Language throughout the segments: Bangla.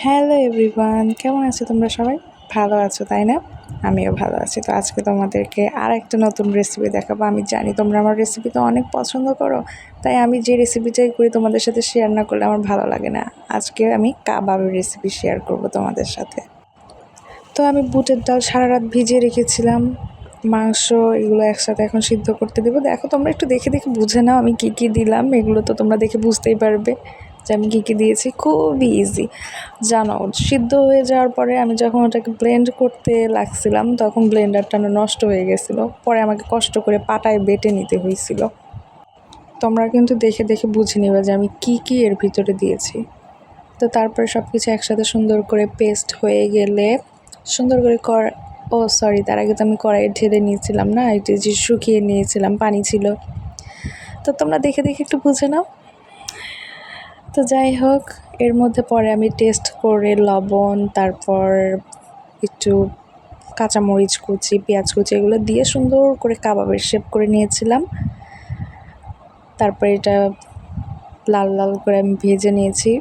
হ্যালো এভরিওয়ান, কেমন আছো তোমরা সবাই? ভালো আছো তাই না? আমিও ভালো আছি। তো আজকে তোমাদেরকে আর একটা নতুন রেসিপি দেখাবো। আমি জানি তোমরা আমার রেসিপি তো অনেক পছন্দ করো, তাই আমি যে রেসিপিটাই করি তোমাদের সাথে শেয়ার না করলে আমার ভালো লাগে না। আজকে আমি কাবাবের রেসিপি শেয়ার করব তোমাদের সাথে। তো আমি বুটের ডাল সারা রাত ভিজিয়ে রেখেছিলাম, মাংস এগুলো একসাথে এখন সিদ্ধ করতে দেবো। দেখো তোমরা একটু দেখে দেখে বুঝে নাও আমি কি কি দিলাম, এগুলো তো তোমরা দেখে বুঝতেই পারবে যে আমি কী কী দিয়েছি। খুবই ইজি জানো। সিদ্ধ হয়ে যাওয়ার পরে আমি যখন ওটাকে ব্লেন্ড করতে লাগছিলাম তখন ব্লেন্ডারটা নষ্ট হয়ে গেছিলো, পরে আমাকে কষ্ট করে পাটায় বেটে নিতে হয়েছিল। তোমরা কিন্তু দেখে দেখে বুঝে নিবে যে আমি কি কি এর ভিতরে দিয়েছি। তো তারপরে সব কিছু একসাথে সুন্দর করে পেস্ট হয়ে গেলে সুন্দর করে সরি, তার আগে তো আমি কড়াইয়ে ঢেলে নিয়েছিলাম না, এটা যে শুকিয়ে নিয়েছিলাম, পানি ছিল। তো তোমরা দেখে দেখে একটু বুঝে নাও। তো যাই হোক, এর মধ্যে পরে আমি টেস্ট করে লবণ, তারপর একটু কাঁচামরিচ কুচি, পেঁয়াজ কুচি এগুলো দিয়ে সুন্দর করে কাবাবের শেপ করে নিয়েছিলাম। তারপরে এটা লাল লাল করে আমি ভেজে নিয়েছি।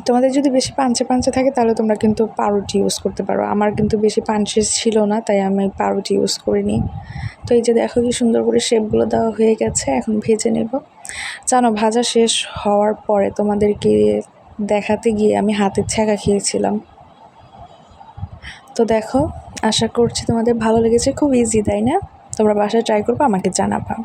তোমাদের যদি বেশি পাঞ্চে পাঞ্চে থাকে তাহলে তোমরা কিন্তু পাউরুটি ইউজ করতে পারো। আমার কিন্তু বেশি পাঞ্চে ছিল না, তাই আমি পাউরুটি ইউজ করিনি। তো এই যে দেখো কি সুন্দর করে শেপগুলো দেওয়া হয়ে গেছে, এখন ভেজে নেব। জানো, ভাজা শেষ হওয়ার পরে তোমাদেরকে দেখাতে গিয়ে আমি হাতের ছ্যাঁকা খেয়েছিলাম। তো দেখো, আশা করছি তোমাদের ভালো লেগেছে। খুব ইজি তাই না? তোমরা বাসায় ট্রাই করবে, আমাকে জানাবা।